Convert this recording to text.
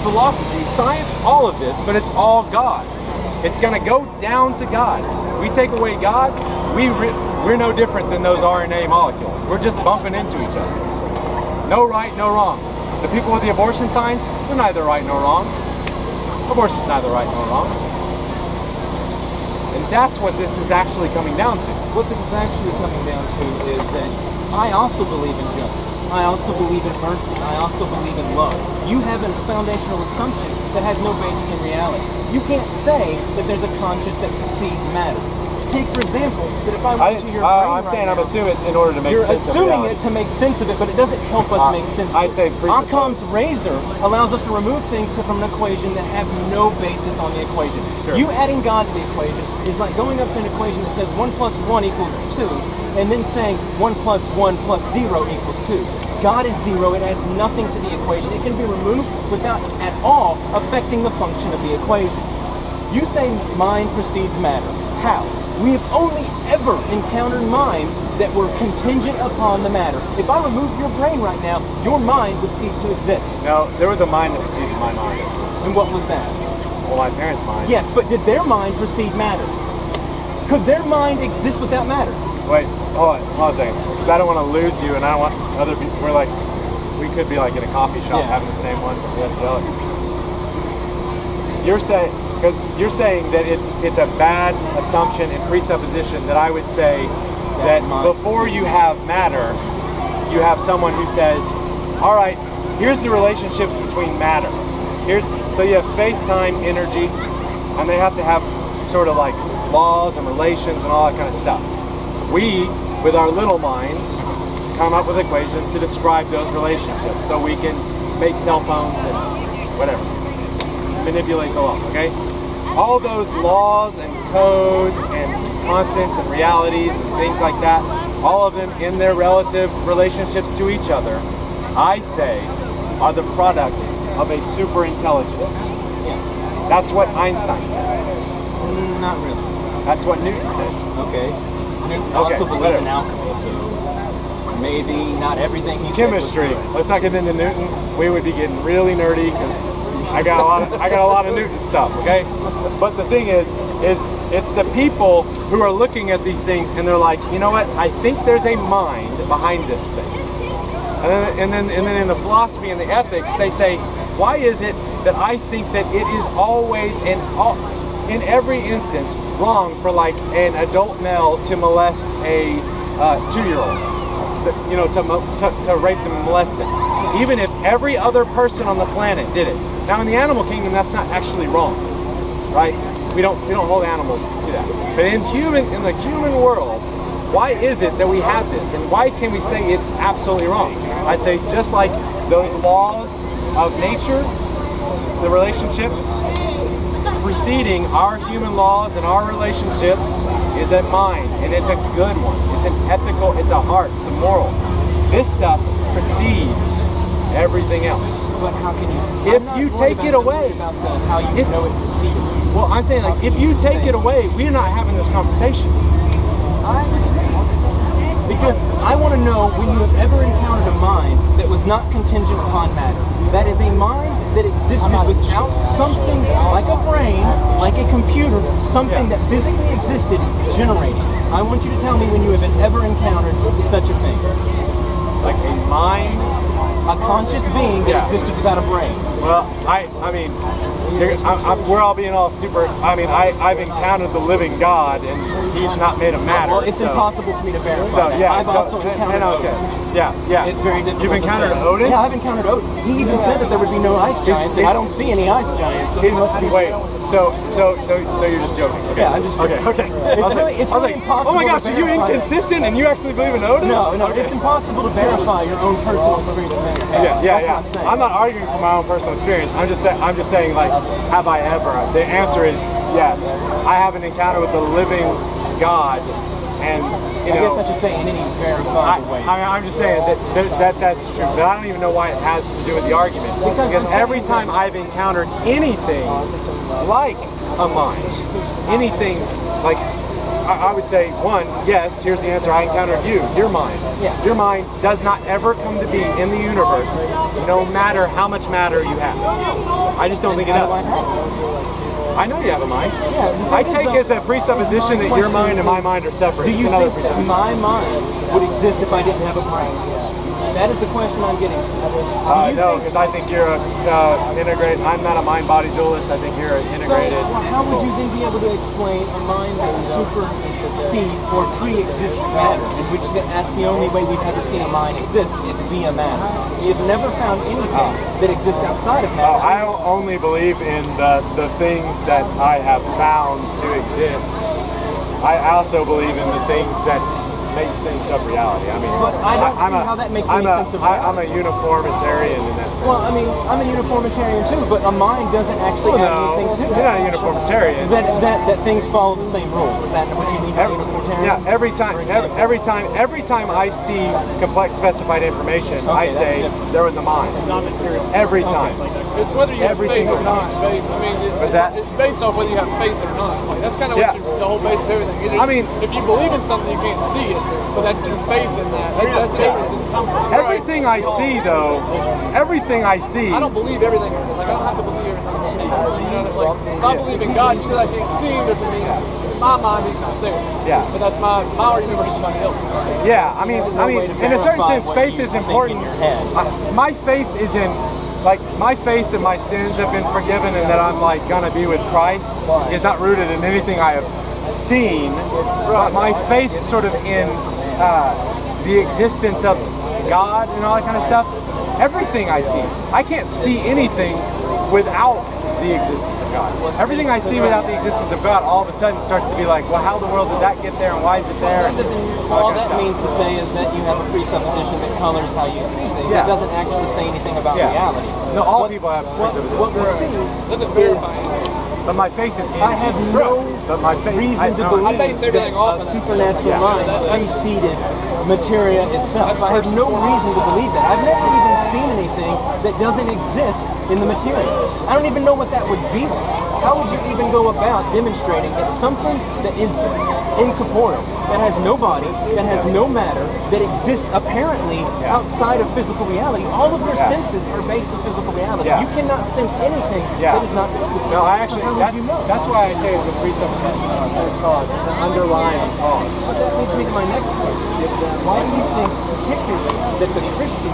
philosophy, science, all of this, but it's all God. It's going to go down to God. We take away God, we're no different than those RNA molecules. We're just bumping into each other. No right, no wrong. The people with the abortion signs, they're neither right nor wrong. Abortion's neither right nor wrong. And that's what this is actually coming down to. What this is actually coming down to is that I also believe in justice. I also believe in mercy. I also believe in love. You have a foundational assumption that has no basis in reality. You can't say that there's a conscience that precedes matter. Take, for example, that if I went to your brain I'm saying I'm assuming it in order to make sense of it. You're assuming it to make sense of it, but it doesn't help us make sense of it. I'd say Occam's razor allows us to remove things from an equation that have no basis on the equation. Sure. You adding God to the equation is like going up to an equation that says 1 plus 1 equals 2, and then saying 1 plus 1 plus 0 equals 2. God is 0, it adds nothing to the equation. It can be removed without at all affecting the function of the equation. You say mind precedes matter. How? We have only ever encountered minds that were contingent upon the matter. If I remove your brain right now, your mind would cease to exist. No, there was a mind that preceded my mind. And what was that? Well, my parents' mind. Yes, but did their mind precede matter? Could their mind exist without matter? Wait, hold on a second. Because I don't want to lose you, and I don't want other people. We could be like in a coffee shop having the same one. You're saying that it's a bad assumption and presupposition that I would say that before you have matter, you have someone who says, all right, here's the relationships between matter. So you have space, time, energy, and they have to have sort of like laws and relations and all that kind of stuff. We, with our little minds, come up with equations to describe those relationships so we can make cell phones and whatever, manipulate the law, okay? All those laws and codes and constants and realities and things like that, all of them in their relative relationships to each other, I say, are the product of a super intelligence. That's what Einstein said. Not really. That's what Newton said. Okay. Newton also believed in alchemy, so maybe not everything he said was chemistry. true. Let's not get into Newton. We would be getting really nerdy because I got a lot of Newton stuff, okay? But the thing is it's the people who are looking at these things and they're like, you know what? I think there's a mind behind this thing. And then in the philosophy and the ethics, they say, why is it that I think that it is always in every instance wrong for like an adult male to molest a 2-year-old, you know, to rape them and molest them, even if every other person on the planet did it. Now in the animal kingdom, that's not actually wrong, right? We don't hold animals to that. But in the human world, why is it that we have this, and why can we say it's absolutely wrong? I'd say just like those laws of nature, the relationships preceding our human laws and our relationships is a mind, and it's a good one. It's an ethical, it's a heart, it's a moral. This stuff precedes everything else. But how can you? If you take it away, how you know it proceeded. Well, I'm saying like if you take it away, we're not having this conversation. I disagree. Because I want to know when you have ever encountered a mind that was not contingent upon matter. That is a mind that existed without something like a brain, like a computer, something that physically existed generating. I want you to tell me when you have ever encountered such a thing. Like a mind? A conscious being that existed without a brain. Well, I mean, we're all being all super. I mean, I've encountered the living God, and He's not made of matter. Well, it's impossible for me to verify. So yeah, I've also encountered Odin. Yeah. It's very difficult. You've encountered Odin? Yeah, I've encountered Odin. He even said that there would be no ice giants, and I don't see any ice giants. Wait, so you're just joking? Okay. Yeah, I'm just joking. Okay. It's really impossible. Oh my gosh, are you inconsistent and you actually believe in Odin? No, it's impossible to verify your own personal experience. Yeah. I'm not arguing for my own personal experience. I'm just saying, like, have I ever? The answer is yes. I have an encounter with the living God, and you know. I guess I should say in any verifiable way. I'm just saying that's true, but I don't even know why it has to do with the argument. Because every time I've encountered anything like a mind, anything like I would say, one, yes, here's the answer. I encountered you, your mind. Yeah. Your mind does not ever come to be in the universe, no matter how much matter you have. I just don't think it does. I know you have a mind. Yeah, I take as a presupposition that your mind and my mind are separate. Do you think that my mind would exist if I didn't have a brain? That is the question I'm getting. No, because I think you're integrated. I'm not a mind-body dualist. I think you're integrated. So, how would you then be able to explain a mind that supersedes or pre-exists matter, in which that's the only way we've ever seen a mind exist is via matter? You've never found anything that exists outside of matter. I only believe in the things that I have found to exist. I also believe in the things that make sense of reality. I mean, but I don't see how that makes any sense of reality. I'm a uniformitarian in that sense. Well, I mean, I'm a uniformitarian too, but a mind doesn't actually have anything to it. You're not a uniformitarian. That things follow the same rules. Is that what you mean by uniformitarian? Yeah, every time I see complex specified information, I say there was a mind. Every time. It's whether you have faith or not. I mean, it's based off whether you have faith or not. Like, that's kind of what the whole base of everything. I mean, if you believe in something, you can't see it, but that's your faith in that. That's evidence in something. Everything I see, though, everything I see. I don't believe everything. Like, I don't have to believe everything I see. You know, it's like, if I believe in God, just because I can't see him doesn't mean in my mind he's not there. Yeah. But that's my argument versus somebody else's. Yeah, I mean, in a certain sense, faith is important. My faith is in. Like, my faith that my sins have been forgiven and that I'm like gonna be with Christ is not rooted in anything I have seen, but my faith is sort of in the existence of God and all that kind of stuff. Everything I see, I can't see anything without the existence of God. Everything I see without the existence of God all of a sudden starts to be like, well, how in the world did that get there and why is it there? And all that means to say is that you have a presupposition that colors how you see things. It doesn't actually say anything about reality. No, all people have presuppositions. What we're seeing doesn't verify anything. But my faith is in I have no reason to believe base everything off that a supernatural mind preceded materia itself. I have no reason to believe that. I've never even seen anything that doesn't exist in the material. I don't even know what that would be like. How would you even go about demonstrating that something that is incorporeal, that has no body, that has no matter, that exists apparently outside of physical reality? All of your senses are based on physical reality. You cannot sense anything that is not physical. No, I actually, that's why I say it's a presupposition. It's called the underlying cause. But that leads me to my next question. Why do you think particularly that the Christian